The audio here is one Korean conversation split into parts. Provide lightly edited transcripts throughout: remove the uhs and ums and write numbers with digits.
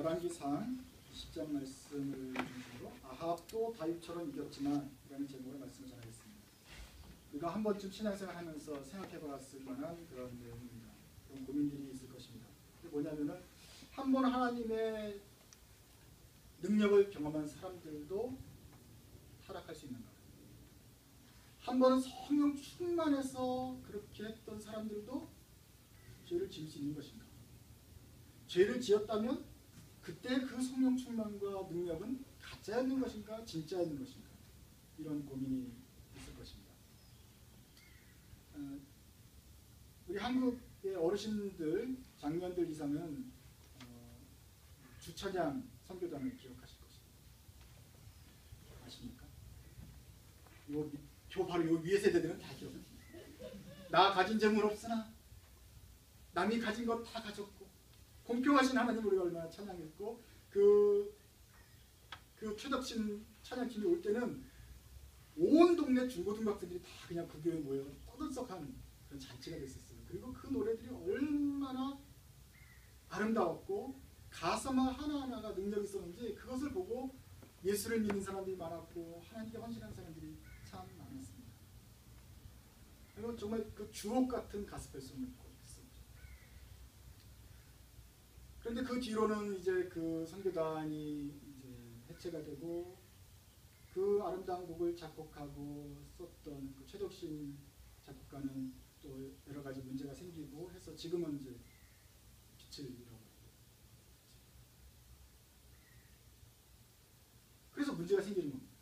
열왕기상 20장 말씀을 중심으로 아합도 다윗처럼 이겼지만 이라는 제목의 말씀을 전하겠습니다. 우리가 한 번쯤 신앙생활 하면서 생각해봤을 만한 그런 내용입니다. 그런 고민들이 있을 것입니다. 그게 뭐냐면은 한 번 하나님의 능력을 경험한 사람들도 타락할 수 있는가? 한 번은 성령 충만해서 그렇게 했던 사람들도 죄를 지을 수 있는 것인가? 죄를 지었다면 그때 그 성령 충만과 능력은 가짜였는 것인가 진짜였는 것인가? 이런 고민이 있을 것입니다. 우리 한국의 어르신들, 장년들 이상은 주찬양 선교단을 기억하실 것입니다. 아십니까? 바로 요 위에 세대들은 다 기억합니다. 나 가진 재물 없으나 남이 가진 것 다 가졌고 공평하신 하나님 우리가 얼마나 찬양했고 그 최덕신 찬양팀이 올 때는 온 동네 중고등학생들이 다 그냥 그 교회에 모여 떠들썩한 그런 잔치가 됐었어요. 그리고 그 노래들이 얼마나 아름다웠고 가사만 하나하나가 능력이 있었는지 그것을 보고 예수를 믿는 사람들이 많았고 하나님께 헌신하는 사람들이 참 많았습니다. 그리고 정말 그 주옥 같은 가스펠송을 있고 있습니다. 그런데 그 뒤로는 이제 그 선교단이 이제 해체가 되고 그 아름다운 곡을 작곡하고 썼던 그 최덕신 작곡가는 또 여러 가지 문제가 생기고 해서 지금은 이제 빛을 잃어버리고 그래서 문제가 생기는 겁니다.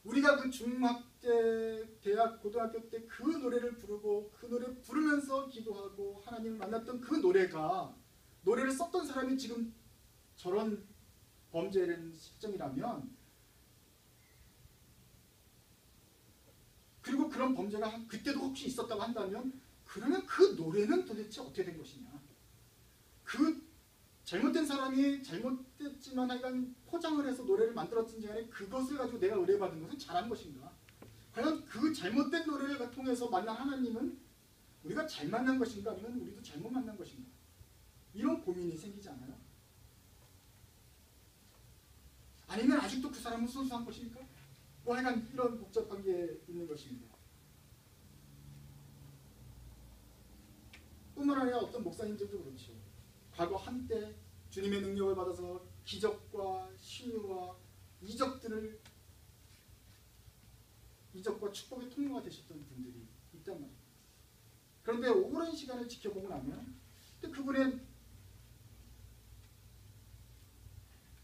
우리가 그 중학 때, 대학, 고등학교 때 그 노래를 부르고 그 노래 부르면서 기도하고 하나님을 만났던 그 노래를 썼던 사람이 지금 저런 범죄된 실정이라면 그리고 그런 범죄가 그때도 혹시 있었다고 한다면 그러면 그 노래는 도대체 어떻게 된 것이냐? 그 잘못된 사람이 잘못됐지만 하여간 포장을 해서 노래를 만들었든지 간에 그것을 가지고 내가 의뢰받은 것은 잘한 것인가? 과연 그 잘못된 노래를 통해서 만난 하나님은 우리가 잘 만난 것인가? 아니면 우리도 잘못 만난 것인가? 이런 고민이 생기지 않아요? 아니면 아직도 그 사람은 순수한 것입니까? 뭐 하여간 이런 복잡한 게 있는 것입니다. 뿐만 아니라 어떤 목사님들도 그렇죠. 과거 한때 주님의 능력을 받아서 기적과 신유와 이적과 축복의 통로가 되셨던 분들이 있단 말이에요. 그런데 오랜 시간을 지켜보고 나면 또 그분의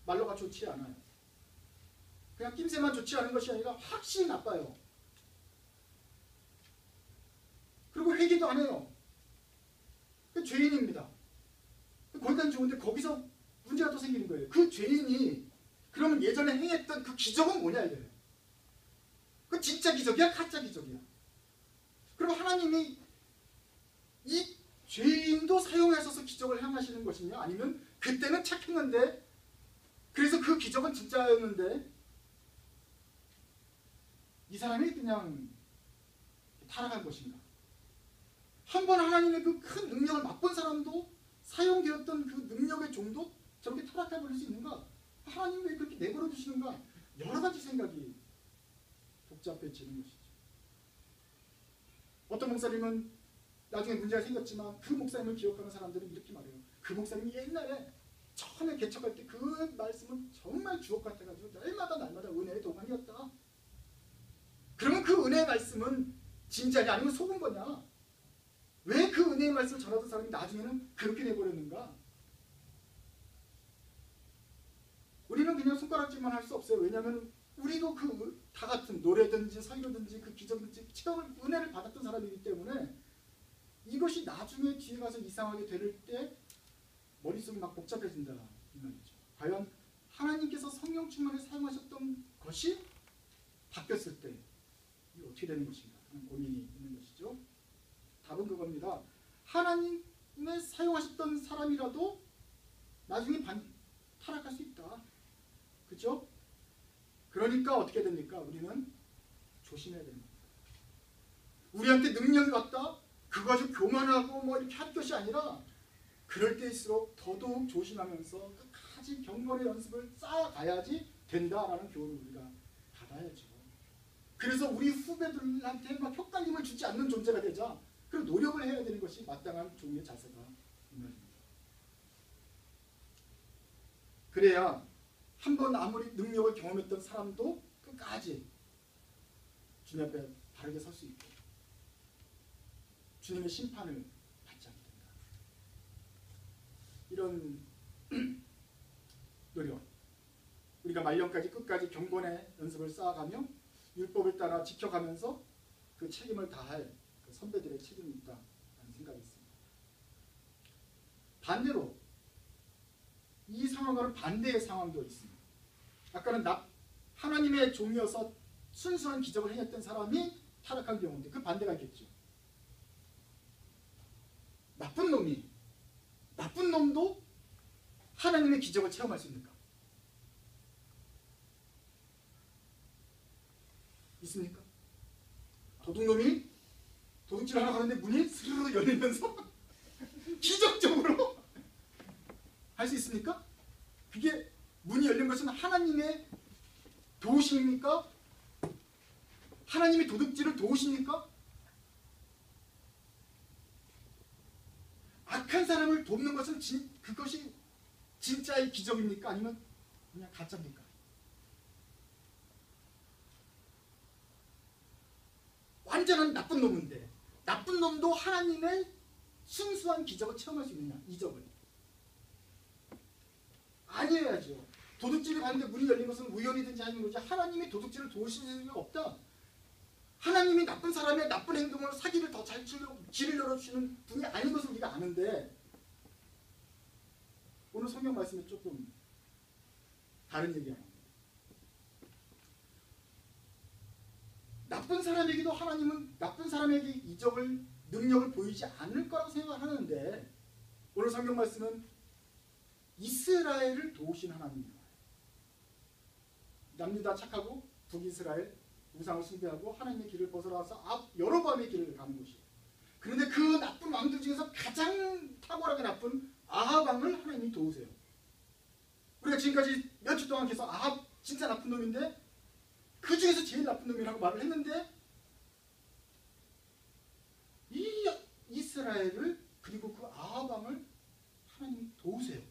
말로가 좋지 않아요. 그냥 낌새만 좋지 않은 것이 아니라 확실히 나빠요. 그리고 회개도 안 해요. 죄인입니다. 거기까지 좋은데 거기서 문제가 또 생기는 거예요. 그 죄인이 그러면 예전에 행했던 그 기적은 뭐냐 이거예요. 그 진짜 기적이야? 가짜 기적이야? 그리고 하나님이 이 죄인도 사용하셔서 기적을 행하시는 것이냐? 아니면 그때는 착했는데 그래서 그 기적은 진짜였는데 이 사람이 그냥 타락한 것인가? 한 번 하나님의 그 큰 능력을 맛본 사람도 사용되었던 그 능력의 종도 저렇게 타락해버릴 수 있는가? 하나님 왜 그렇게 내버려 두시는가? 여러 가지 생각이 복잡해지는 것이죠. 어떤 목사님은 나중에 문제가 생겼지만 그 목사님을 기억하는 사람들은 이렇게 말해요. 그 목사님이 옛날에 처음에 개척할 때 그 말씀은 정말 주옥 같아가지고 날마다 은혜의 동안이었다. 그러면 그 은혜의 말씀은 진짜냐 아니면 속은 거냐? 왜 그 은혜의 말씀을 전하던 사람이 나중에는 그렇게 돼버렸는가? 우리는 그냥 손가락질만 할 수 없어요. 왜냐하면 우리도 그 다 같은 노래든지 설교든지 그 기적든지 체험을 은혜를 받았던 사람이기 때문에 이것이 나중에 뒤에 가서 이상하게 될 때 머릿속이 막 복잡해진다 이 말이죠. 과연 하나님께서 성령 충만에 사용하셨던 것이 바뀌었을 때 이게 어떻게 되는 것인가 하는 고민이 있는 것이죠. 답은 그겁니다. 하나님의 사용하셨던 사람이라도 나중에 타락할 수 있다. 그렇죠? 그러니까 어떻게 됩니까? 우리는 조심해야 됩니다. 우리한테 능력이 왔다? 그거 가지고 교만하고 뭐 이렇게 할 것이 아니라 그럴 때일수록 더더욱 조심하면서 끝까지 경건의 연습을 쌓아가야지 된다라는 교훈을 우리가 받아야죠. 그래서 우리 후배들한테 막 혓달림을 주지 않는 존재가 되자 그 노력을 해야 되는 것이 마땅한 종의 자세가 이 말입니다. 그래야 한번 아무리 능력을 경험했던 사람도 끝까지 주님 앞에 바르게 설 수 있고 주님의 심판을 받지 않게 된다. 이런 노력, 우리가 말년까지 끝까지 경건의 연습을 쌓아가며 율법을 따라 지켜가면서 그 책임을 다할 그 선배들의 책임이 있다라는 생각이 있습니다. 반대로 이 상황과는 반대의 상황도 있습니다. 아까는 하나님의 종이어서 순수한 기적을 행했던 사람이 타락한 경우인데 그 반대가 있겠죠. 나쁜 놈도 하나님의 기적을 체험할 수 있는가? 있습니까? 도둑놈이 도둑질 하러 가는데 문이 스르르 열리면서 기적적으로 할 수 있습니까? 그게 문이 열린 것은 하나님의 도우심입니까? 하나님이 도둑질을 도우십니까? 악한 사람을 돕는 것은 그것이 진짜의 기적입니까? 아니면 그냥 가짜입니까? 완전한 나쁜 놈인데 나쁜 놈도 하나님의 순수한 기적을 체험할 수 있느냐? 이적을 아니어야죠. 도둑질이 가는데 문이 열린 것은 우연이든지 아닌 거지 하나님이 도둑질을 도우실 수가 없다. 하나님이 나쁜 사람의 나쁜 행동을 사기를 더 잘 치려고 길을 열어주시는 분이 아닌 것을 우리가 아는데 오늘 성경 말씀에 조금 다른 얘기예요. 나쁜 사람에게도 하나님은 나쁜 사람에게 이적을 능력을 보이지 않을 거라고 생각하는데 오늘 성경 말씀은 이스라엘을 도우신 하나님이에요. 남유다 착하고 북이스라엘 우상을 숭배하고 하나님의 길을 벗어나서 여로보암의 길을 가는 곳이에요. 그런데 그 나쁜 왕들 중에서 가장 탁월하게 나쁜 아합 왕을 하나님이 도우세요. 우리가 지금까지 몇 주 동안 계속 아합 진짜 나쁜 놈인데 그 중에서 제일 나쁜 놈이라고 말을 했는데 이 이스라엘을 그리고 그 아합 왕을 하나님이 도우세요.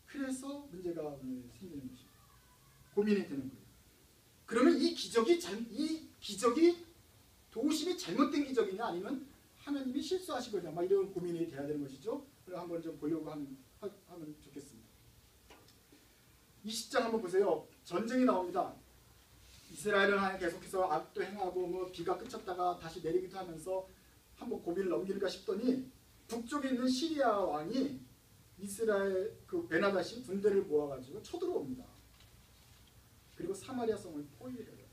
그래서 문제가 오늘 생기는 것입니다. 고민이 되는 거예요. 그러면 이 기적이 도우심이 잘못된 기적이냐 아니면 하나님이 실수하시거냐 막 이런 고민이 돼야 되는 것이죠. 그래서 한번 좀 보려고 하면 좋겠습니다. 20장 한번 보세요. 전쟁이 나옵니다. 이스라엘은 계속해서 악도 행하고 뭐 비가 그쳤다가 다시 내리기도 하면서 한번 고비를 넘기는가 싶더니 북쪽에 있는 시리아 왕이 이스라엘 그 베나다시 군대를 모아가지고 쳐들어옵니다. 그리고 사마리아 성을 포위해요.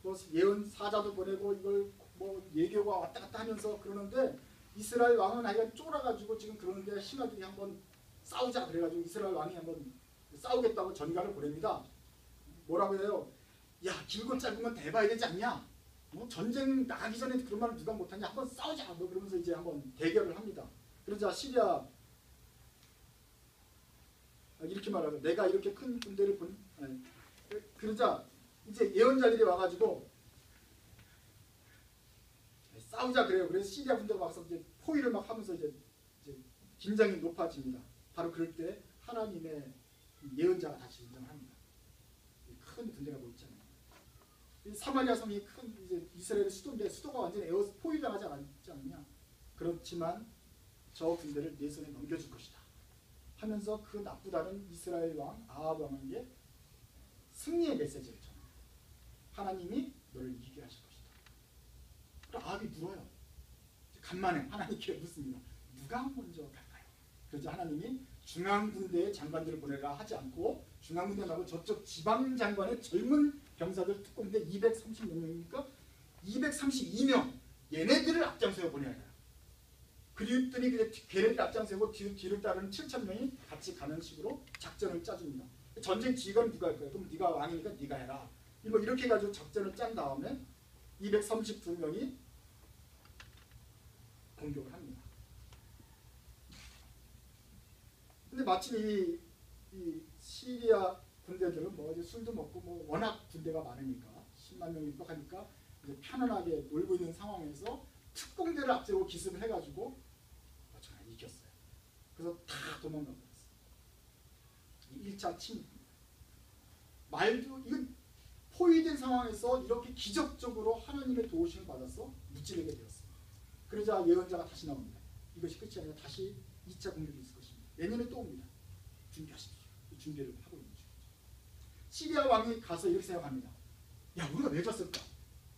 뭐 예언 사자도 보내고 이걸 뭐 예교가 왔다 갔다 하면서 그러는데 이스라엘 왕은 아예 쫄아가지고 지금 그러는데 신하들이 한번 싸우자 그래가지고 이스라엘 왕이 한번 싸우겠다고 전가를 보냅니다. 뭐라고 해요? 야 길고 짧으면 대봐야 되지 않냐? 전쟁 나가기 전에 그런 말을 누가 못하냐? 한번 싸우자 뭐 그러면서 이제 한번 대결을 합니다. 그러자 시리아 이렇게 말하고 내가 이렇게 큰 군대를 그러자 이제 예언자들이 와가지고 싸우자 그래요. 그래서 시리아 군대가 와서 이제 포위를 막 하면서 이제 긴장이 높아집니다. 바로 그럴 때 하나님의 예언자가 다시 등장합니다. 큰 군대가 뭐 있잖아요. 사마리아 성이 큰 이제 이스라엘의 수도인데 수도가 완전히 포위당하지 않느냐. 그렇지만 저 군대를 내 손에 넘겨줄 것이다. 하면서 그 나쁘다는 이스라엘 왕 아합 왕에게 승리의 메시지를 전합니다. 하나님이 너를 이기게 하실 것이다. 그럼 아합이 물어요. 간만에 하나님께 묻습니다. 누가 먼저 갈까요? 그래서 하나님이 중앙군대의 장관들을 보내라 하지 않고 중앙군대 말고 저쪽 지방장관의 젊은 병사들 특공대 230몇 명이니까 232명 얘네들을 앞장서어 보내야 돼요. 그랬더니 걔네들 앞장서고 뒤를 따르는 7,000명이 같이 가는 식으로 작전을 짜줍니다. 전쟁 지휘관은 누가 할 거예요? 그럼 네가 왕이니까 네가 해라. 뭐 이렇게 해가지고 작전을 짠 다음에 232명이 공격을 합니다. 근데 마침 이 시리아 군대들은 뭐 이제 술도 먹고 뭐 워낙 군대가 많으니까 10만 명이 육박하니까 이제 편안하게 놀고 있는 상황에서 특공대를 앞세우고 기습을 해가지고 어쩌나 이겼어요. 그래서 다 도망가 버렸어요. 1차 침입입니다. 말도 이건 포위된 상황에서 이렇게 기적적으로 하나님의 도우심을 받아서 무찌르게 되었습니다. 그러자 예언자가 다시 나옵니다. 이것이 끝이 아니라 다시 2차 공격이 있을 것입니다. 내년에 또 옵니다. 준비하십시오. 준비를 하고 있는 중이죠. 시리아 왕이 가서 이렇게 생각합니다. 야, 우리가 왜 졌을까?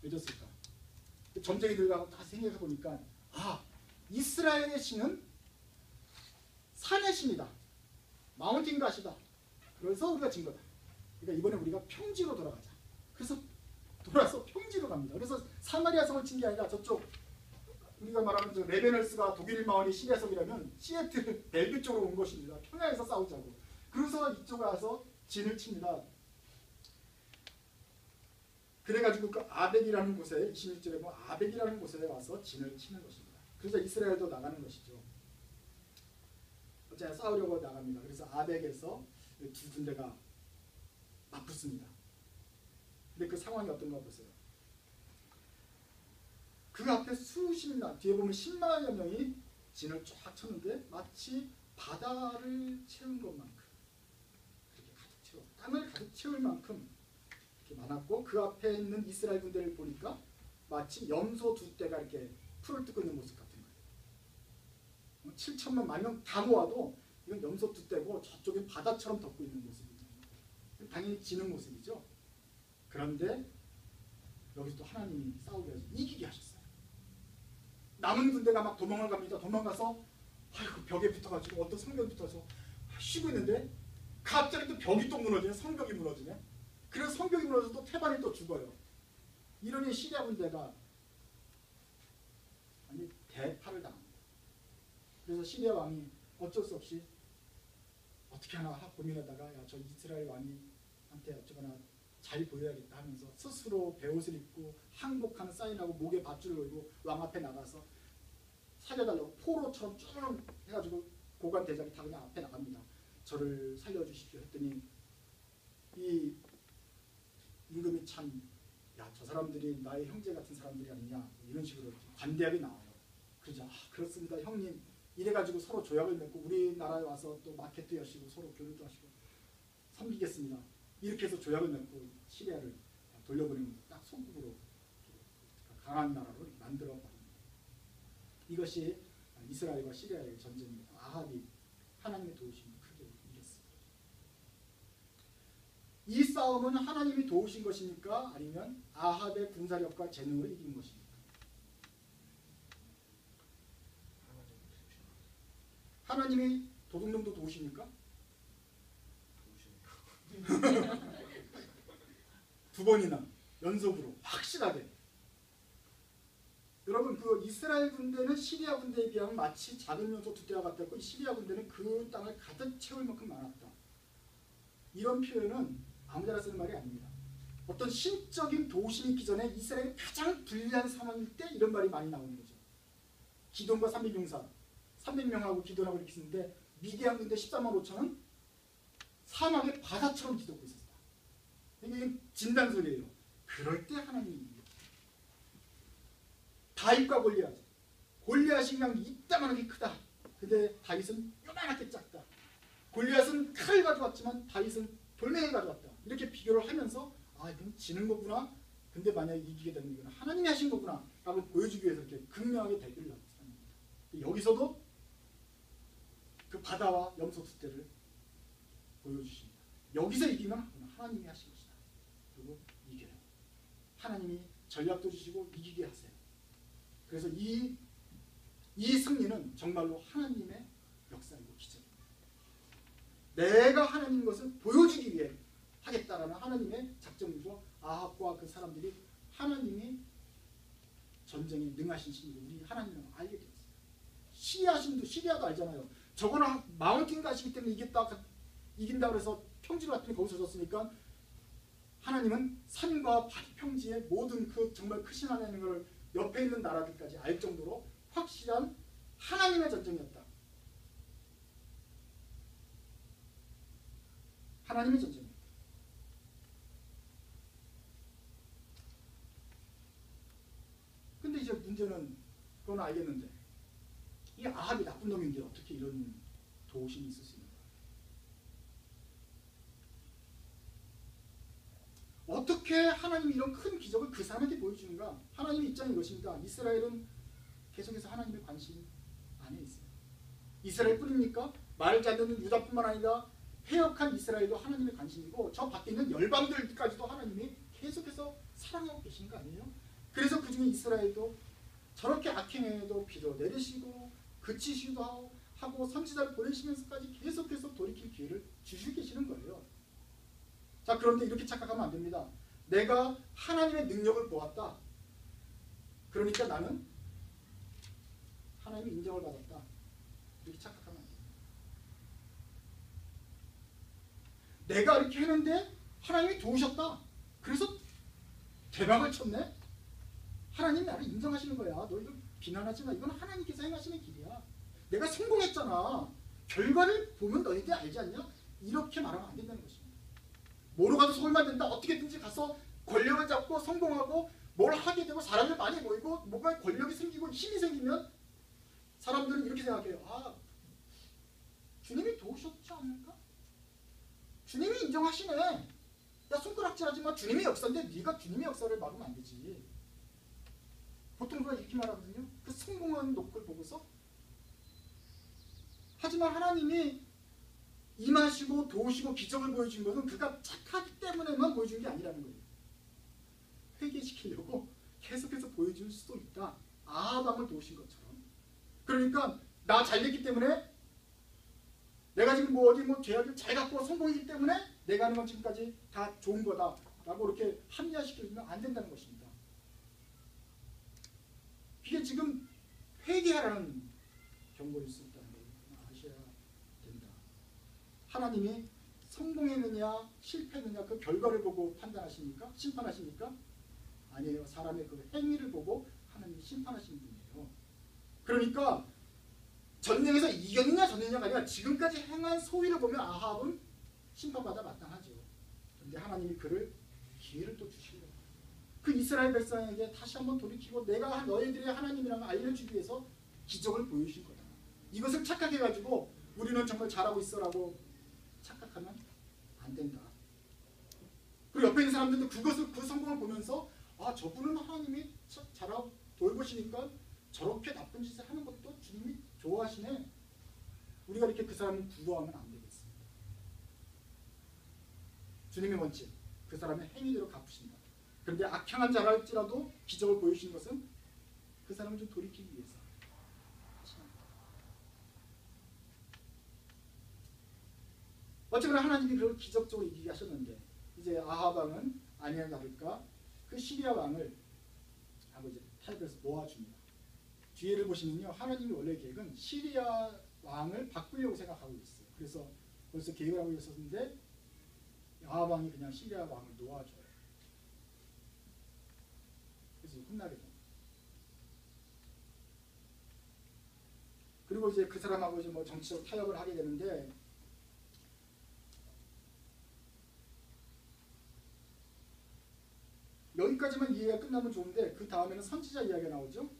왜 졌을까? 점쟁이들과 다 생각해 보니까 이스라엘의 신은 산의 신이다. 마운틴 갓이다. 그래서 우리가 진 거다. 그러니까 이번에 우리가 평지로 돌아가자. 그래서 돌아서 평지로 갑니다. 그래서 사마리아 성을 친 게 아니라 저쪽 우리가 말하는 저 레베널스가 독일 마을이 시리아 성이라면 시애틀 벨비 쪽으로 온 것입니다. 평양에서 싸우자고. 그래서 이쪽에 와서 진을 칩니다. 그래가지고 그 아벡이라는 곳에 26절에 보면 아벡이라는 곳에 와서 진을 치는 것입니다. 그래서 이스라엘도 나가는 것이죠. 어쨌든 싸우려고 나갑니다. 그래서 아벡에서 두 군대가 맞붙습니다. 근데 그 상황이 어떤가 보세요. 그 앞에 수십만, 뒤에 보면 10만여 명이 진을 쫙 쳤는데 마치 바다를 채운 것만큼 그렇게 가득 채워 땅을 가득 채울 만큼 이렇게 많았고, 그 앞에 있는 이스라엘 군대를 보니까 마치 염소 두 떼가 이렇게 풀을 뜯고 있는 모습 같은 거예요. 7천만 만 명 다 모아도 이건 염소 두 떼고 저쪽에 바다처럼 덮고 있는 모습이죠. 당연히 지는 모습이죠. 그런데 여기서 또 하나님이 싸우게 해서 이기게 하셨어요. 남은 군대가 막 도망을 갑니다. 도망가서 벽에 붙어가지고 어떤 성벽에 붙어서 쉬고 있는데 갑자기 또 벽이 또 무너지네. 성벽이 무너지네. 그래서 성벽이 무너져서 또 태반이 또 죽어요. 이러니 시리아 군대가 대파를 당합니다. 그래서 시리아 왕이 어쩔 수 없이 어떻게 하나 고민하다가 저 이스라엘 왕이한테 어쩌거나 잘 보여야겠다 하면서 스스로 베옷을 입고 항복하는 사인하고 목에 밧줄을 걸고 왕 앞에 나가서 살려달라고 포로처럼 쭉 해가지고 고관 대장이 다 그냥 앞에 나갑니다. 저를 살려주십시오 했더니 이 임금이 참, 저 사람들이 나의 형제 같은 사람들이 아니냐 이런 식으로 관대하게 나와요. 그러자 그렇습니다 형님, 이래가지고 서로 조약을 맺고 우리나라에 와서 또 마켓도 여시고 서로 교류도 하시고 섬기겠습니다. 이렇게 해서 조약을 맺고 시리아를 돌려보내는 딱 소국으로 강한 나라로 만들어 버립니다. 이것이 이스라엘과 시리아의 전쟁입니다. 아합이 하나님의 도우심을 크게 이겼습니다. 이 싸움은 하나님이 도우신 것입니까? 아니면 아합의 군사력과 재능으로 이긴 것입니까? 하나님이 도둑놈도 도우십니까? 두 번이나 연속으로 확실하게. 여러분, 그 이스라엘 군대는 시리아 군대에 비하면 마치 작은 염소 두 떼와 같았고, 이 시리아 군대는 그 땅을 가득 채울 만큼 많았다. 이런 표현은 아무데나 쓰는 말이 아닙니다. 어떤 신적인 도우심이 있기 전에 이스라엘이 가장 불리한 상황일 때 이런 말이 많이 나오는 거죠. 기돈과 300용사 300명하고 기도하고 이렇게 쓰는데 미디안 군대 14만 5천은 사막의 바다처럼 뒤덮고 있었다. 이게 진단소리예요. 그럴 때 하나님이 다윗과 골리앗이 그냥 이따만하게 크다. 근데 다윗은 요만하게 작다. 골리앗은 칼을 가져왔지만 다윗은 돌멩이를 가져왔다. 이렇게 비교를 하면서 이건 지는 거구나. 근데 만약에 이기게 되는 건 하나님이 하신 거구나 라고 보여주기 위해서 이렇게 극명하게 대비를 나타냅니다. 여기서도 그 바다와 염소 두 떼를 보여주십니다. 여기서 이기면 하나님이 하신 것이다. 그리고 이겨요. 하나님이 전략도 주시고 이기게 하세요. 그래서 이 승리는 정말로 하나님의 역사이고 기적입니다. 내가 하나님 것을 보여주기 위해 하겠다라는 하나님의 작정이고, 아합과 그 사람들이 하나님이 전쟁에 능하신 신이고 우리 하나님을 알게 되었어요. 시리아도 알잖아요. 저거는 마운틴 가시기 때문에 이긴다 그래서 평지로 갔더니 거기서 졌으니까 하나님은 산과 평지의 모든 그 정말 크신 하나님을 옆에 있는 나라들까지 알 정도로 확실한 하나님의 전쟁이었다. 하나님의 전쟁입니다. 근데 이제 문제는 그건 알겠는데 이 아합이 나쁜 놈인데 어떻게 이런 도심이 있을 수 있는가? 어떻게 하나님이 이런 큰 기적을 그 사람에게 보여주는가? 하나님의 입장이 이것입니다. 이스라엘은 계속해서 하나님의 관심 안에 있어요. 이스라엘 뿐입니까? 말을 잘 듣는 유다뿐만 아니라 패역한 이스라엘도 하나님의 관심이고 저 밖에 있는 열방들까지도 하나님이 계속해서 사랑하고 계신 거 아니에요? 그래서 그 중에 이스라엘도 저렇게 악행에도 비도 내리시고 그치시기도 하고 선지자를 보내시면서까지 계속해서 돌이킬 기회를 주시고 계시는 거예요. 자, 그런데 이렇게 착각하면 안 됩니다. 내가 하나님의 능력을 보았다. 그러니까 나는 하나님의 인정을 받았다. 이렇게 착각하면 안 됩니다. 내가 이렇게 했는데 하나님이 도우셨다. 그래서 대박을 쳤네. 하나님 나를 인정하시는 거야. 너 이거 비난하지 마. 이건 하나님께서 행하시는 길이야. 내가 성공했잖아. 결과를 보면 너희들 알지 않냐? 이렇게 말하면 안 된다는 것입니다. 뭐로 가도 서울만 된다. 어떻게든지 가서 권력을 잡고 성공하고 뭘 하게 되고 사람들 많이 모이고 뭔가 권력이 생기고 힘이 생기면 사람들은 이렇게 생각해요. 아, 주님이 도우셨지 않을까? 주님이 인정하시네. 야, 손가락질하지 마. 주님의 역사인데 네가 주님의 역사를 막으면 안 되지. 보통 누가 이렇게 말하거든요. 그 성공한 녹을 보고서. 하지만 하나님이 임하시고 도우시고 기적을 보여준 것은 그가 착하기 때문에만 보여준 게 아니라는 거예요. 회개시키려고 계속해서 보여줄 수도 있다. 아합을 도우신 것처럼. 그러니까 나 잘됐기 때문에 내가 지금 뭐 어디 뭐 죄악을 잘 갖고 성공이기 때문에 내가 하는 건 지금까지 다 좋은 거다 라고 이렇게 합리화시켜주면 안 된다는 것입니다. 이게 지금 회개하라는 경고일 수 있다는 걸 아셔야 됩니다. 하나님이 성공했느냐 실패했느냐 그 결과를 보고 판단하십니까? 심판하십니까? 아니에요. 사람의 그 행위를 보고 하나님이 심판하시는 분이에요. 그러니까 전쟁에서 이겼느냐 졌느냐가 아니라 지금까지 행한 소위를 보면 아합은 심판받아 마땅하죠. 그런데 하나님이 그를 기회를 또 주시려고 그 이스라엘 백성에게 다시 한번 돌이키고 내가 너희들의 하나님이라는 걸 알려주기 위해서 기적을 보여주신 거다. 이것을 착각해가지고 우리는 정말 잘하고 있어라고 착각하면 안 된다. 그리고 옆에 있는 사람들도 그것을 그 성공을 보면서 아, 저분은 하나님이 잘하고 돌보시니까 저렇게 나쁜 짓을 하는 것도 주님이 좋아하시네. 우리가 이렇게 그 사람을 구워하면 안 되겠습니다. 주님의 원칙, 그 사람의 행위대로 갚으신다. 그런데 악행한 자랄지라도 기적을 보여주신 것은 그 사람을 좀 돌이키기 위해서. 어쨌거나 하나님이 그걸 기적적으로 이기게 하셨는데 이제 아합 왕은 아니나 다를까 그 시리아 왕을 하고 이제 타협해서 모아줍니다. 뒤에를 보시면요, 하나님의 원래 계획은 시리아 왕을 바꾸려고 생각하고 있어요. 그래서 벌써 계획을 하고 있었는데 아합 왕이 그냥 시리아 왕을 놓아줘요. 그래서 혼나게 됩니다. 그리고 이제 그 사람하고 이제 뭐 정치적 타협을 하게 되는데 여기까지만 이해가 끝나면 좋은데 그 다음에는 선지자 이야기가 나오죠.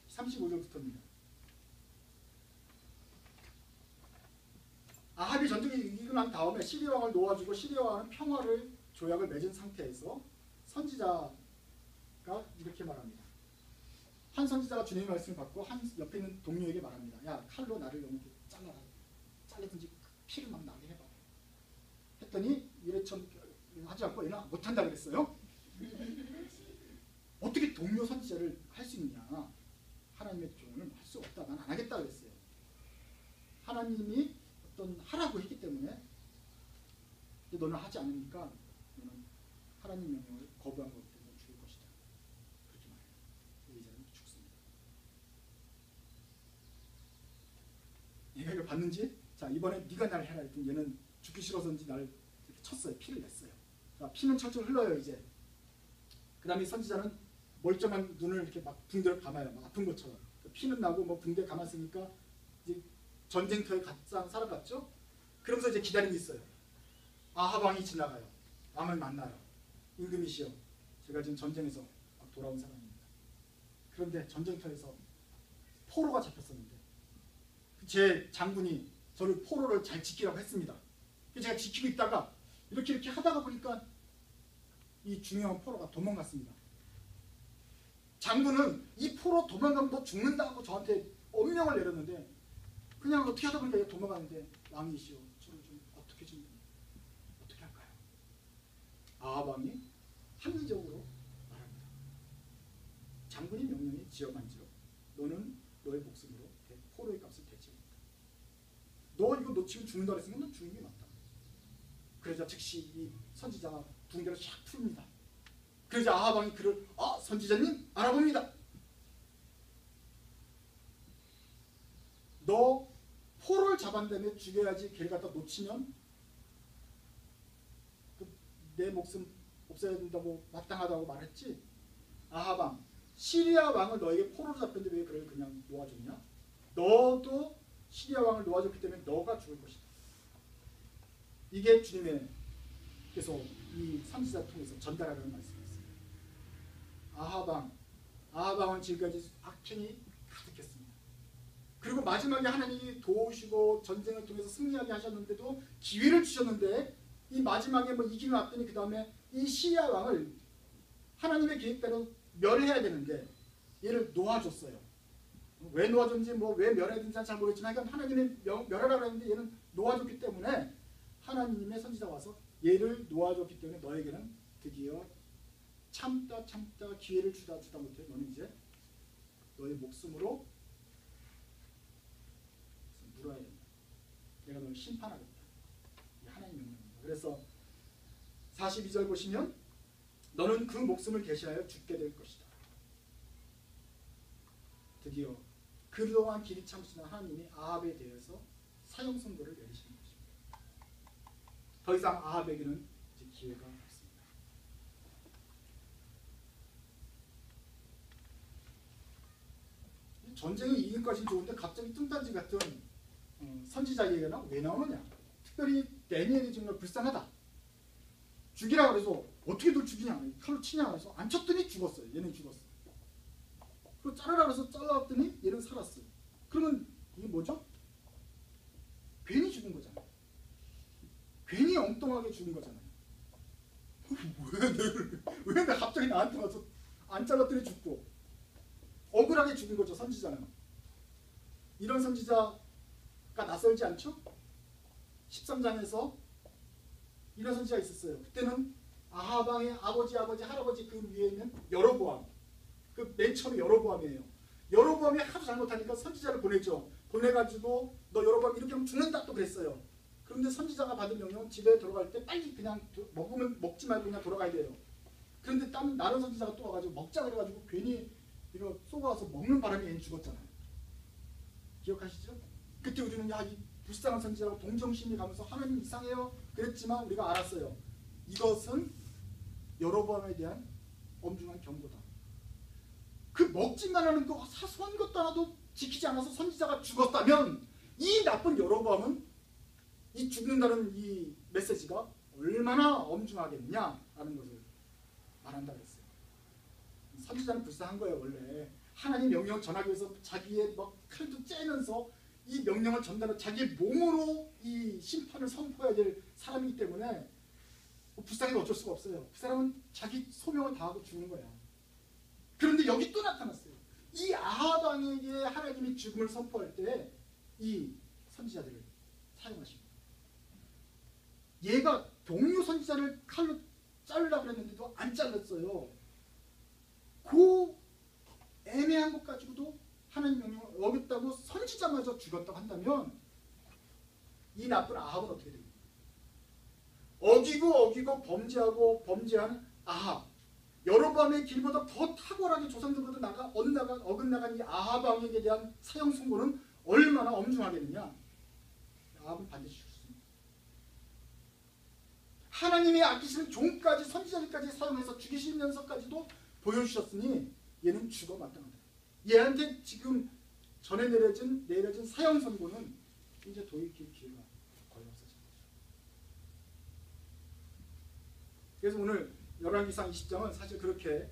35절부터입니다. 아합이 전쟁에 이기고 난 다음에 시리아 왕을 놓아주고 시리아 왕은 평화를 조약을 맺은 상태에서 선지자가 이렇게 말합니다. 한 선지자가 주님의 말씀을 받고 한 옆에 있는 동료에게 말합니다. 야, 칼로 나를 너무 잘라라. 잘라든지 피를 막 나게 해봐. 했더니 이래처럼 하지 않고 얘는 못한다 그랬어요. 어떻게 동료 선지자를 할 수 있느냐. 하나님의 조언을 할 수 없다. 난 안 하겠다 그랬어요. 하나님이 어떤 하라고 했기 때문에 너는 하지 않으니까 너는 하나님 명령을 거부한 것 때문에 죽을 것이다. 그렇게 말해요. 의자는 죽습니다. 얘가 이걸 봤는지 자 이번에 네가 날 해라 했더니 얘는 죽기 싫어서인지 나를 이렇게 쳤어요. 피를 냈어요. 자, 피는 철철 흘러요 이제. 그 다음에 선지자는 멀쩡한 눈을 이렇게 막 붕대를 감아요. 막 아픈 것처럼. 피는 나고 뭐 붕대 감았으니까 이제 전쟁터에 살아갔죠. 그러면서 이제 기다리고 있어요. 아합 왕이 지나가요. 왕을 만나요. 임금이시여, 제가 지금 전쟁에서 막 돌아온 사람입니다. 그런데 전쟁터에서 포로가 잡혔었는데 제 장군이 저를 포로를 잘 지키라고 했습니다. 제가 지키고 있다가 이렇게 하다가 보니까 이 중요한 포로가 도망갔습니다. 장군은 이 포로 도망가면 너 죽는다고 저한테 엄명을 내렸는데 그냥 어떻게 하다 보니까 도망가는데 왕이시여, 저를 좀 어떻게 할까요? 아합 왕이 합리적으로 말합니다. 장군이 명령이 지어만지로 너는 너의 목숨으로 포로의 값을 대치한다. 너 이거 놓치면 죽는다 그랬으면 넌 죽는 게 맞다. 그러자 즉시 이 선지자가 붕대를 샥 풉니다. 그러자 아합 왕이 그를 선지자님 알아봅니다. 너 포로를 잡은 다음에 죽여야지 걔를 갖다 놓치면 내 목숨 없애야 된다고 마땅하다고 말했지. 아합 왕, 시리아 왕을 너에게 포로로 잡혔는데 왜 그를 그냥 놓아줬냐? 너도 시리아 왕을 놓아줬기 때문에 너가 죽을 것이다. 이게 주님께서 이 선지자 통해서 전달하는 말씀이었습니다. 아합 왕은 지금까지 악행이 가득했습니다. 그리고 마지막에 하나님이 도우시고 전쟁을 통해서 승리하게 하셨는데도 기회를 주셨는데 이 마지막에 이기고 났더니 그 다음에 이 시리아 왕을 하나님의 계획대로 멸해야 되는데 얘를 놓아줬어요. 왜 놓아줬는지 왜 멸해야 되는지 잘 모르겠지만 하나님이 멸하라고 했는데 얘는 놓아줬기 때문에 하나님의 선지자가 와서 얘를 놓아줬기 때문에 너에게는 드디어 참다 기회를 주다 못해 너는 이제 너의 목숨으로 물어야 된다. 내가 너를 심판하겠다. 이게 하나님의 명령입니다. 그래서 42절 보시면 너는 그 목숨을 계시하여 죽게 될 것이다. 드디어 그동안 길이 참으시는 하나님이 아합에 대해서 사형 선고를 내리시는 것입니다. 더 이상 아합에게는 이제 기회가 없습니다. 전쟁이 이긴 것이 좋은데 갑자기 뚱딴지 같은 선지자 얘기가 왜 나오느냐? 특별히 다니엘이 정말 불쌍하다. 죽이라 그래서 어떻게 널 죽이냐? 칼로 치냐? 그래서 안 쳤더니 죽었어요. 얘는 죽었어. 그리고 자르라 그래서 잘랐더니 얘는 살았어요. 그러면 이게 뭐죠? 괜히 죽은 거잖아요. 괜히 엉뚱하게 죽은 거잖아요. 왜 내가 갑자기 나한테 와서 안 잘랐더니 죽고 억울하게 죽은 거죠. 선지자는. 이런 선지자가 낯설지 않죠? 13장에서 이런 선지자가 있었어요. 그때는 아합 왕의 아버지 할아버지 그 위에 있는 여로보암, 그 맨 처음에 여로보암이에요. 여로보암이 하도 잘못하니까 선지자를 보냈죠. 보내가지고 너 여로보암 이렇게 하면 죽는다 또 그랬어요. 그런데 선지자가 받은 명령은 집에 들어갈 때 빨리 그냥 먹지 말고 그냥 돌아가야 돼요. 그런데 다른 선지자가 또 와가지고 먹자 그래가지고 괜히 이거 쏘아서 먹는 바람에 얘는 죽었잖아요. 기억하시죠? 그때 우리는 이 불쌍한 선지자라고 동정심이 가면서 하나님 이상해요 그랬지만 우리가 알았어요. 이것은 여로보암에 대한 엄중한 경고다. 그 먹지만 하는 거 사소한 것도 하나도 지키지 않아서 선지자가 죽었다면 이 나쁜 여로보암은 이 죽는다는 이 메시지가 얼마나 엄중하겠냐라는 것을 말한다 그랬어요. 선지자는 불쌍한 거예요. 원래 하나님 명령을 전하기 위해서 자기의 칼도 째면서 이 명령을 전달하고 자기의 몸으로 이 심판을 선포해야 될 사람이기 때문에 불쌍해도 어쩔 수가 없어요. 그 사람은 자기 소명을 다하고 죽는 거야. 그런데 여기 또 나타났어요. 이 아합 왕에게 하나님이 죽음을 선포할 때 이 선지자들을 사용하십니다. 얘가 동료 선지자를 칼로 자르려고 그랬는데도 안 잘랐어요. 그 애매한 것 가지고도 하나님 명령을 어겼다고 선지자마저 죽었다고 한다면 이 나쁜 아합은 어떻게 됩니까? 어기고 범죄한 아합, 여로보암의 길보다 더 탁월하게 조상들보다 어긋나간 이 아합 왕에게 대한 사형 선고는 얼마나 엄중하겠느냐? 아합은 반드시 죽습니다. 하나님이 아끼시는 종까지 선지자들까지 사용해서 죽이시면서까지도 보여주셨으니 얘는 죽어 마땅하다. 얘한테 지금 전에 내려진 사형 선고는 이제 돌이킬 기회가 거의 없어진 거죠. 그래서 오늘 열왕기상 20장은 사실 그렇게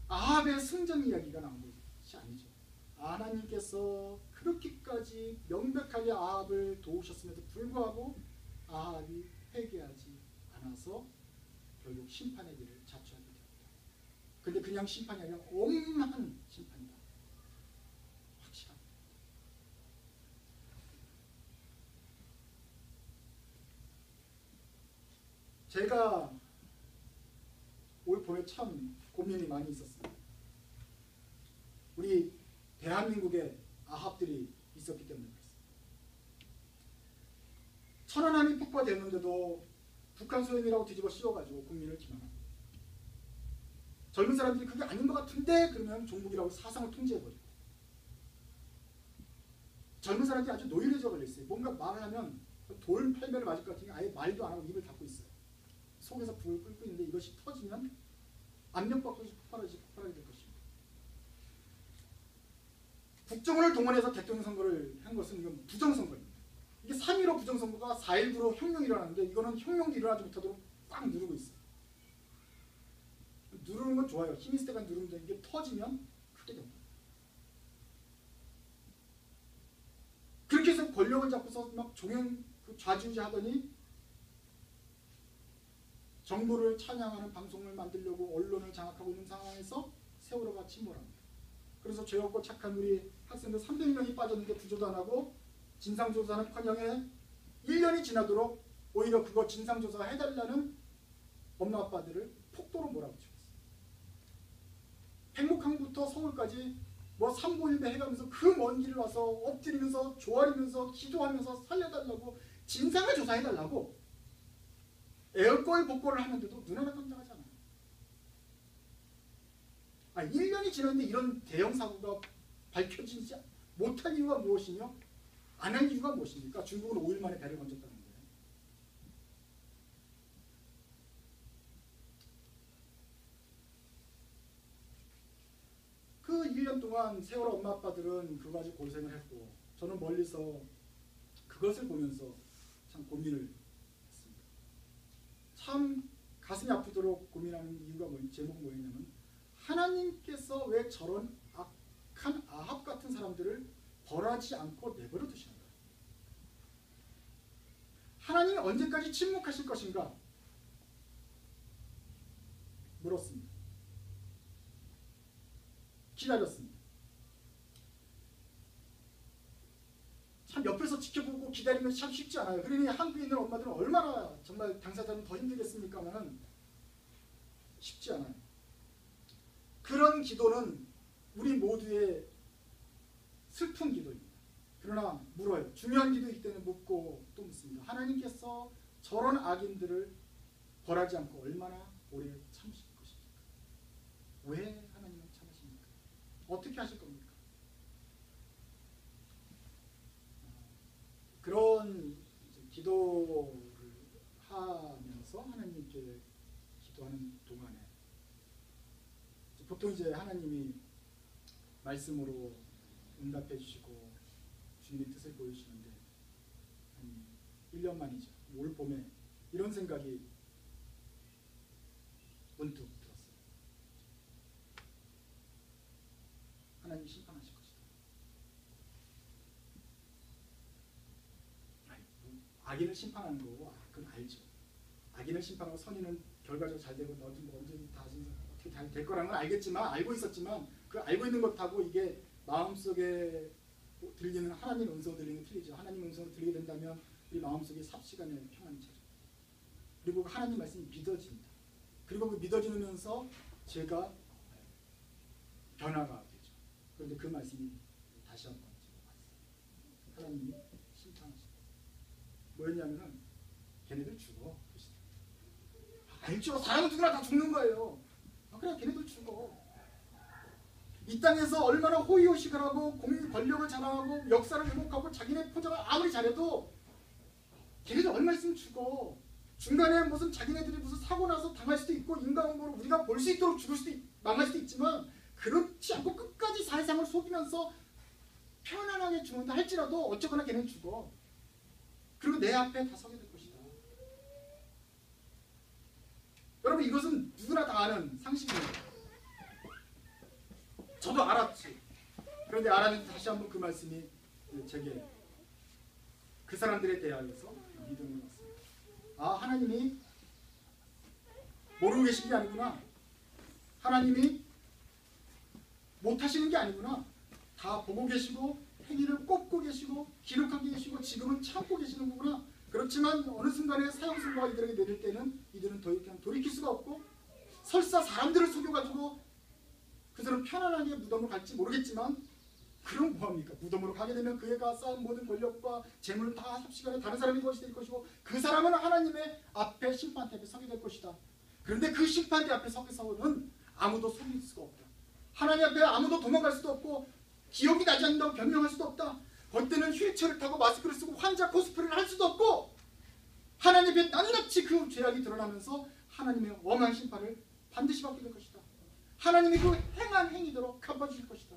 아합의 승전 이야기가 나온 것이 아니죠. 하나님께서 그렇게까지 명백하게 아합을 도우셨음에도 불구하고 아합이 회개하지 않아서 결국 심판의 길을 자초하게 되었다. 근데 그냥 심판이 아니라 엄한 심판이다. 확실합니다. 제가 올 봄에 참 고민이 많이 있었습니다. 우리 대한민국에 아합들이 있었기 때문에 그렇습니다. 천안함이 폭파되는데도 북한 소행이라고 뒤집어 씌워가지고 국민을 기만합니다. 젊은 사람들이 그게 아닌 것 같은데 그러면 종북이라고 사상을 통제해버리고, 젊은 사람들이 아주 노인해져 걸려있어요. 뭔가 말을 하면 돌 팔매를 맞을 것 같으니 아예 말도 안 하고 입을 닫고 있어요. 속에서 불을 끓고 있는데 이것이 터지면 압력밥솥이 폭발하게 될 것입니다. 국정원을 동원해서 대통령 선거를 한 것은 이건 부정선거입니다. 이게 3.15 부정선거가 4.19로 혁명이 일어나는데 이거는 혁명도 일어나지 못하도록 꽉 누르고 있어요. 누르는 건 좋아요. 힘이 있을 때가 누르면 되는데 이게 터지면 크게 됩니다. 그렇게 해서 권력을 잡고서 막 좌지우지 하더니 정부를 찬양하는 방송을 만들려고 언론을 장악하고 있는 상황에서 세월호가 침몰합니다. 그래서 죄 없고 착한 우리 학생들 300명이 빠졌는데 구조도 안 하고 진상조사는커녕에 1년이 지나도록 오히려 그거 진상조사 해달라는 엄마 아빠들을 폭도로 몰아붙이고 있어요. 백목항부터 서울까지 뭐 3보1배 해가면서 그 먼 길을 와서 엎드리면서 조아리면서 기도하면서 살려달라고 진상을 조사해달라고 에어컨 복구를 하는데도 눈 하나 깜짝하지 않아요. 1년이 지났는데 이런 대형 사고가 밝혀지지 못할 이유가 무엇이며 안 할 이유가 무엇입니까? 중국은 5일 만에 배를 건졌다는 거예요. 그 1년 동안 세월호 엄마 아빠들은 그거 가지고 고생을 했고 저는 멀리서 그것을 보면서 참 고민을 했습니다. 참 가슴이 아프도록 고민하는 이유가 제목은 뭐였냐면 하나님께서 왜 저런 악한 아합 같은 사람들을 벌하지 않고 내버려 두시는가? 하나님이 언제까지 침묵하실 것인가? 물었습니다. 기다렸습니다. 참 옆에서 지켜보고 기다리면 참 쉽지 않아요. 그러니 한국에 있는 엄마들은 얼마나 정말 당사자는 더 힘들겠습니까만은 쉽지 않아요. 그런 기도는 우리 모두의 슬픈 기도입니다. 그러나 물어요. 중요한 기도이기 때문에 묻고 또 묻습니다. 하나님께서 저런 악인들을 벌하지 않고 얼마나 오래 참으실 것입니까? 왜 하나님은 참으십니까? 어떻게 하실 겁니까? 그런 기도를 하면서 하나님께 기도하는 동안에 보통 이제 하나님이 말씀으로 응답해 주시고 주님의 뜻을 보여주시는데 한 1년 만이죠. 올 봄에 이런 생각이 문득 들었어요. 하나님이 심판하실 것이다. 악인을 심판하는 거고 그건 알죠. 악인을 심판하고 선인은 결과적으로 잘 되고 언제든지 다 어떻게 잘 될 거라는 건 알겠지만 알고 있었지만 그 알고 있는 것하고 이게 마음속에 들리는 하나님 음성 들리는 게 틀리죠. 하나님 음성을 들리게 된다면 우리 마음속에 삽시간에 평안이 찾아요. 그리고 하나님 말씀이 믿어집니다. 그리고 그 믿어지면서 제가 변화가 되죠. 그런데 그 말씀이 다시 한번 왔어요. 하나님이 심판하시고 뭐였냐면은 걔네들 죽어. 알죠. 사람은 누구나 다 죽는 거예요. 그래 걔네들 죽어. 이 땅에서 얼마나 호의호식을 하고 공인 권력을 자랑하고 역사를 회복하고 자기네 포장을 아무리 잘해도 걔네들 얼마 있으면 죽어. 중간에 무슨 자기네들이 무슨 사고 나서 당할 수도 있고 인과응보로 우리가 볼 수 있도록 죽을 수도 망할 수도 있지만 그렇지 않고 끝까지 사회상을 속이면서 편안하게 죽는다 할지라도 어쨌거나 걔는 죽어. 그리고 내 앞에 다 서게 될 것이다. 여러분 이것은 누구나 다 아는 상식입니다. 저도 알았지. 그런데 알았는데 다시 한번 그 말씀이 제게 그 사람들에 대하여서 믿음을 받습니다. 아, 하나님이 모르고 계신 게 아니구나. 하나님이 못하시는 게 아니구나. 다 보고 계시고 행위를 꼽고 계시고 기록하고 계시고 지금은 참고 계시는 거구나. 그렇지만 어느 순간에 사형선고가 이들에게 내릴 때는 이들은 더 이상 돌이킬 수가 없고 설사 사람들을 속여가지고 그들은 편안하게 무덤으로 갈지 모르겠지만 그럼 뭐합니까? 무덤으로 가게 되면 그애가 쌓은 모든 권력과 재물은 다 삽시간에 다른 사람이 것이 될 것이고 그 사람은 하나님의 앞에 심판대 앞에 서게 될 것이다. 그런데 그 심판대 앞에 서서는 아무도 속일 수가 없다. 하나님 앞에 아무도 도망갈 수도 없고 기억이 나지 않는다고 변명할 수도 없다. 그때는 휠체어를 타고 마스크를 쓰고 환자 코스프레를 할 수도 없고 하나님 앞에 낱낱이 그 죄악이 드러나면서 하나님의 엄한 심판을 반드시 받게 될 것이다. 하나님이 그 행한 행위대로 갚아주실 것이다.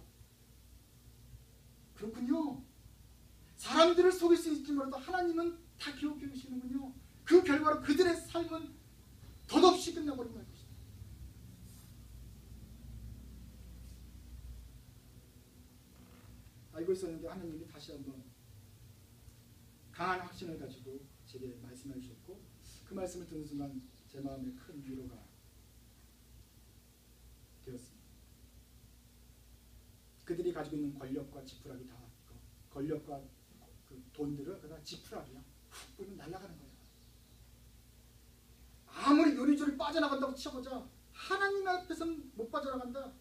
그렇군요. 사람들을 속일 수 있을지 몰라도 하나님은 다 기억해 주시는군요. 그 결과로 그들의 삶은 덧없이 끝나버리고 말 것이다. 알고 있었는데 하나님이 다시 한번 강한 확신을 가지고 제게 말씀해 주셨고 그 말씀을 듣는 순간 제 마음에 큰 위로가 되었습니다. 그들이 가지고 있는 권력과 지푸라기 다 권력과 그 돈들을 그다 지푸라기야 훅 불면 날아가는 거야. 아무리 요리조리 빠져나간다고 치워보자 하나님 앞에서는 못 빠져나간다.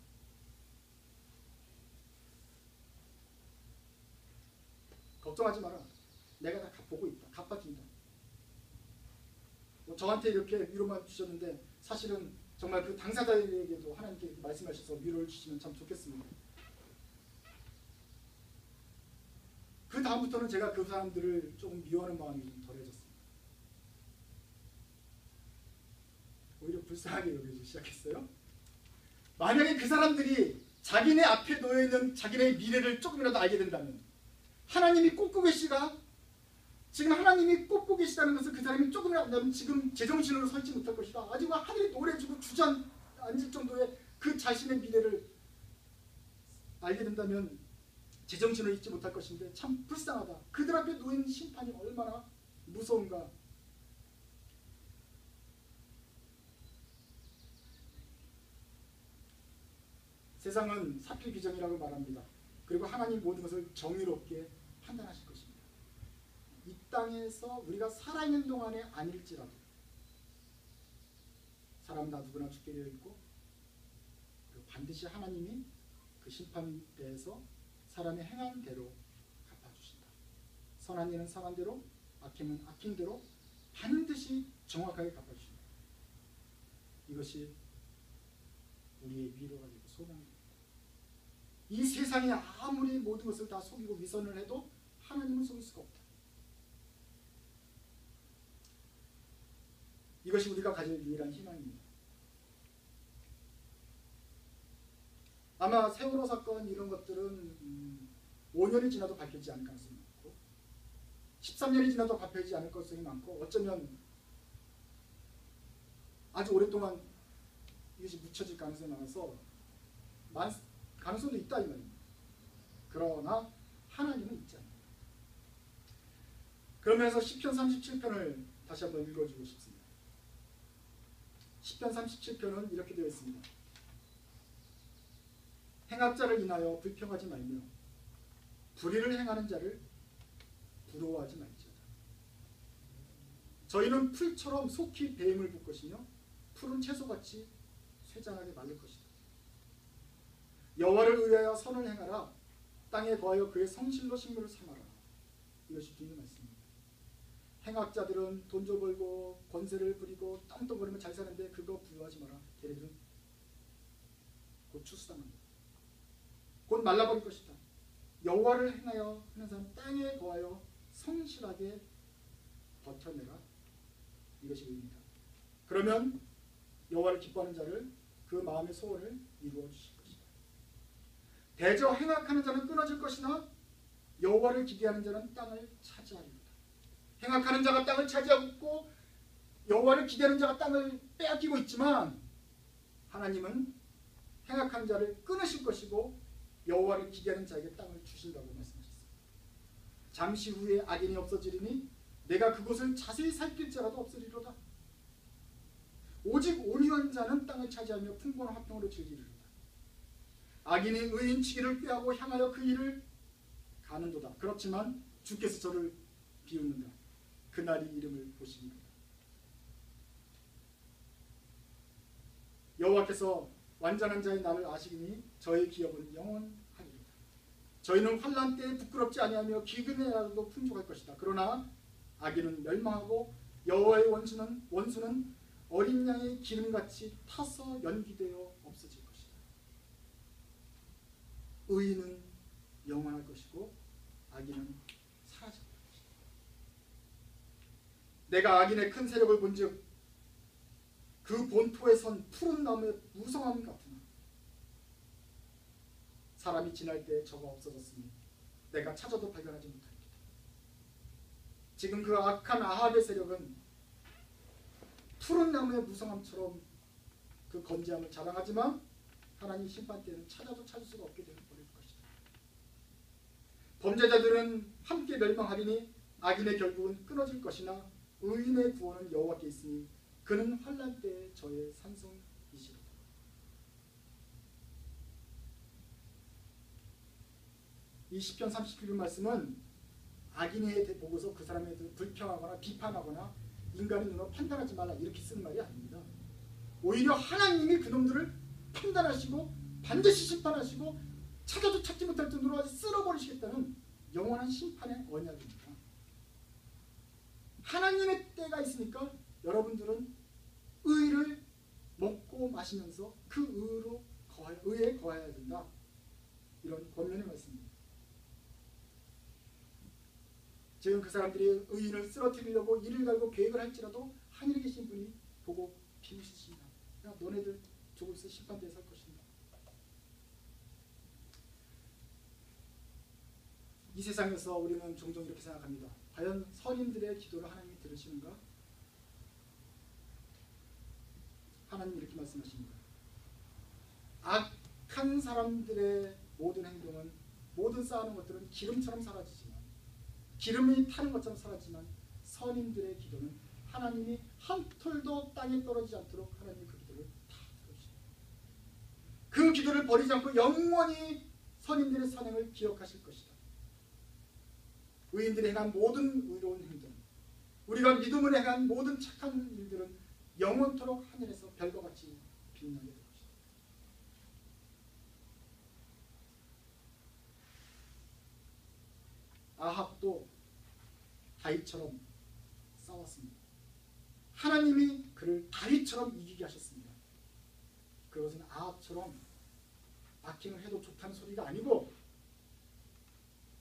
걱정하지 마라. 내가 다 보고 있다. 갚아준다. 뭐 저한테 이렇게 위로만 주셨는데 사실은 정말 그 당사자에게도 하나님께 말씀하셔서 위로를 주시면 참 좋겠습니다. 그 다음부터는 제가 그 사람들을 조금 미워하는 마음이 좀 덜해졌습니다. 오히려 불쌍하게 여기기 시작했어요. 만약에 그 사람들이 자기네 앞에 놓여있는 자기네의 미래를 조금이라도 알게 된다면 하나님이 꼽고 계시다. 지금 하나님이 꼽고 계시다는 것을 그 사람이 조금이라도 안다면 지금 제정신으로 서 있지 못할 것이다. 아직 하늘이 노래주고 주저앉을 정도의 그 자신의 미래를 알게 된다면 제정신을 잊지 못할 것인데 참 불쌍하다. 그들 앞에 놓인 심판이 얼마나 무서운가. 세상은 사필귀정이라고 말합니다. 그리고 하나님 모든 것을 정의롭게 판단하실 것입니다. 이 땅에서 우리가 살아있는 동안에 아닐지라도 사람은 다 누구나 죽게 되어 있고 반드시 하나님이 그 심판대에서 사람의 행한 대로 갚아주신다. 선한 일은 선한 대로 악행은 악행 대로 반드시 정확하게 갚아주신다. 이것이 우리의 위로가 되고 소망입니다. 이 세상이 아무리 모든 것을 다 속이고 위선을 해도 하나님은 속일 수가 없다. 이것이 우리가 가질 유일한 희망입니다. 아마 세월호 사건 이런 것들은 5년이 지나도 밝혀지지 않을 가능성이 많고 13년이 지나도 밝혀지지 않을 가능성이 많고 어쩌면 아주 오랫동안 이것이 묻혀질 가능성이 많아서 가능성도 있다 이 말입니다. 그러나 하나님은 있지 않습니다. 그러면서 시편 37편을 다시 한번 읽어주고 싶습니다. 시편 37편은 이렇게 되어 있습니다. 행악자를 인하여 불평하지 말며 불의를 행하는 자를 부러워하지 말지어다. 저희는 풀처럼 속히 배임을 볼 것이며 푸른 채소같이 쇠잔하게 말릴 것이다. 여호와를 의하여 선을 행하라. 땅에 거하여 그의 성실로 식물을 삼아라. 이것이 주님의 말씀입니다. 행악자들은 돈 좀 벌고 권세를 부리고 떵떵거리면 잘 사는데 그거 부러워하지 마라. 걔네들은 곧 추수당한다. 곧 말라버릴 것이다. 여호와를 행하여 하는 사람 땅에 거하여 성실하게 버텨내라. 이것이 의미입니다. 그러면 여호와를 기뻐하는 자를 그 마음의 소원을 이루어 주실 것이다. 대저 행악하는 자는 끊어질 것이나 여호와를 기대하는 자는 땅을 차지하리로다. 행악하는 자가 땅을 차지하고 여호와를 기대하는 자가 땅을 빼앗기고 있지만 하나님은 행악한 자를 끊으실 것이고 여호와를 기대하는 자에게 땅을 주신다고 말씀하셨습니다. 잠시 후에 악인이 없어지리니 내가 그곳을 자세히 살필지라도 없으리로다. 오직 온유한 자는 땅을 차지하며 풍부한 화평으로 즐기리로다. 악인이 의인 치기를 꾀하고 향하여 그 일을 가는도다. 그렇지만 주께서 저를 비웃는다. 그날이 이름을 보시리로다. 여호와께서 완전한 자의 나를 아시니 저의 기업은 영원하리로다. 저희는 환난 때에 부끄럽지 아니하며 기근의 날도 풍족할 것이다. 그러나 악인은 멸망하고 여호와의 원수는 어린 양의 기름같이 타서 연기되어 없어질 것이다. 의인은 영원할 것이고 악인은 사라질 것이다. 내가 악인의 큰 세력을 본즉 그 본토에 선 푸른 나무의 무성함 같으나 사람이 지날 때 저가 없어졌으니 내가 찾아도 발견하지 못하리이다. 지금 그 악한 아합의 세력은 푸른 나무의 무성함처럼 그 건재함을 자랑하지만 하나님 심판 때는 찾아도 찾을 수가 없게 되어 버릴 것이다. 범죄자들은 함께 멸망하리니 악인의 결국은 끊어질 것이나 의인의 구원은 여호와께 있으니 그는 환난 때에 저의 산성이시로다. 이 시편 37편 말씀은 악인에 보고서 그 사람에 대해 불평하거나 비판하거나 인간의 눈으로 판단하지 말라 이렇게 쓰는 말이 아닙니다. 오히려 하나님이 그놈들을 판단하시고 반드시 심판하시고 찾아도 찾지 못할 정도로 아주 쓸어버리시겠다는 영원한 심판의 언약입니다. 하나님의 때가 있으니까 여러분들은 의를 먹고 마시면서 그 의에 거해야 된다. 이런 권면의 말씀입니다. 지금 그 사람들이 의인을 쓰러뜨리려고 이를 갈고 계획을 할지라도 하늘에 계신 분이 보고 비우시십니다. 야, 너네들 조금 있어 심판대에 설 것입니다. 이 세상에서 우리는 종종 이렇게 생각합니다. 과연 선인들의 기도를 하나님이 들으시는가? 하나님 이렇게 말씀하십니다. 악한 사람들의 모든 행동은, 모든 쌓아놓은 것들은 기름처럼 사라지지만, 기름이 타는 것처럼 사라지지만 선인들의 기도는 하나님이 한 톨도 땅에 떨어지지 않도록 하나님이 그 기도를 다 들어주십니다. 그 기도를 버리지 않고 영원히 선인들의 선행을 기억하실 것이다. 의인들이 행한 모든 의로운 행동, 우리가 믿음으로 행한 모든 착한 일들은 영원토록 하늘에서 별과 같이 빛나게 될 것이다. 아합도 다윗처럼 싸웠습니다. 하나님이 그를 다윗처럼 이기게 하셨습니다. 그것은 아합처럼 악행을 해도 좋다는 소리가 아니고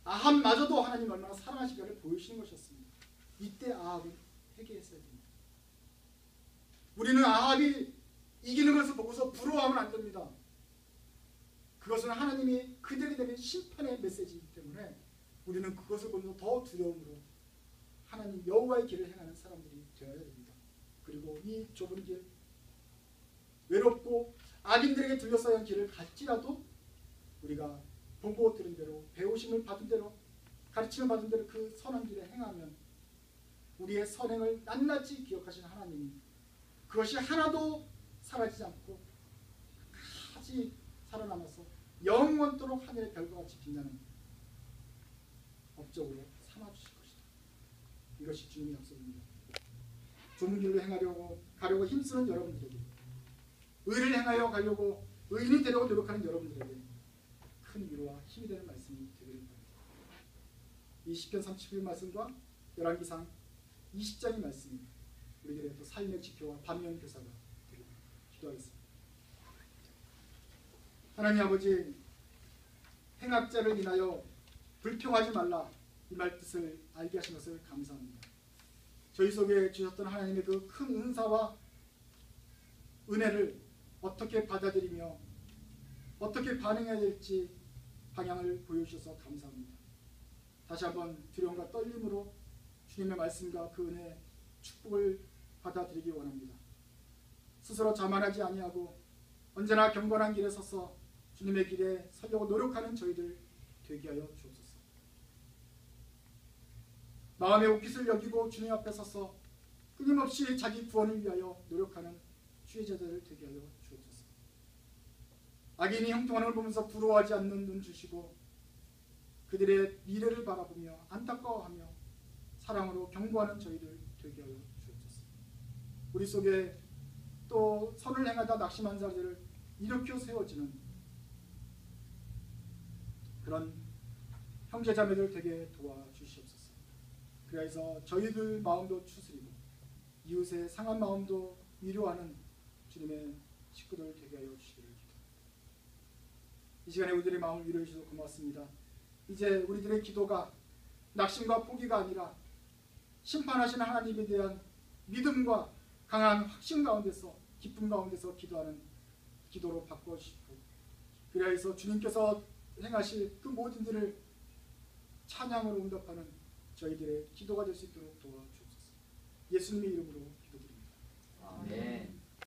아합마저도 하나님 얼마나 사랑하시기를 보여주시는 것이었습니다. 이때 아합은 회개했어야 됩니다. 우리는 아합이 이기는 것을 보고서 부러워하면 안 됩니다. 그것은 하나님이 그들에게 내린 심판의 메시지이기 때문에 우리는 그것을 보면서 더 두려움으로 하나님 여호와의 길을 행하는 사람들이 되어야 됩니다. 그리고 이 좁은 길, 외롭고 악인들에게 둘러싸여 있는 길을 갈지라도 우리가 보고 들은 대로, 배우심을 받은 대로, 가르침을 받은 대로 그 선한 길에 행하면 우리의 선행을 낱낱이 기억하시는 하나님이 그것이 하나도 사라지지 않고 끝까지 살아남아서 영원토록 하늘의 별과 같이 빛나는 업적으로 삼아주실 것이다. 이것이 주님의 약속입니다. 좁은 길로 가려고 힘쓰는 여러분들에게, 의를 행하여 가려고 의인이 되려고 노력하는 여러분들에게 큰 위로와 힘이 되는 말씀이 되기를 바랍니다. 이 시편 31 말씀과 열왕기상 20장의 말씀이 우리들의 또 삶의 지표와 반면 교사가 되기를 기도하겠습니다. 하나님 아버지, 행악자를 인하여 불평하지 말라 이 말뜻을 알게 하신 것을 감사합니다. 저희 속에 주셨던 하나님의 그 큰 은사와 은혜를 어떻게 받아들이며 어떻게 반응해야 될지 방향을 보여주셔서 감사합니다. 다시 한번 두려움과 떨림으로 주님의 말씀과 그 은혜, 축복을 받아들이기 원합니다. 스스로 자만하지 아니하고 언제나 경건한 길에 서서 주님의 길에 서려고 노력하는 저희들 되게 하여 주옵소서. 마음의 옷깃을 여기고 주님 앞에 서서 끊임없이 자기 구원을 위하여 노력하는 주의 제자들 되게 하여 주옵소서. 악인이 형통하는 걸 보면서 부러워하지 않는 눈 주시고 그들의 미래를 바라보며 안타까워하며 사랑으로 경고하는 저희들 되게 하여 주옵소서. 우리 속에 또 선을 행하다 낙심한 자들을 일으켜 세워지는 그런 형제자매들 되게 도와주시옵소서. 그래서 저희들 마음도 추스리고 이웃의 상한 마음도 위로하는 주님의 식구들 되게 하여 주시기를 기도합니다. 이 시간에 우리들의 마음을 위로해 주셔서 고맙습니다. 이제 우리들의 기도가 낙심과 포기가 아니라 심판하시는 하나님에 대한 믿음과 강한 확신 가운데서 기쁨 가운데서 기도하는 기도로 바꿔주시고 그래서 주님께서 행하실 그 모든 일을 찬양으로 응답하는 저희들의 기도가 될 수 있도록 도와주옵소서. 예수님의 이름으로 기도드립니다. 아멘.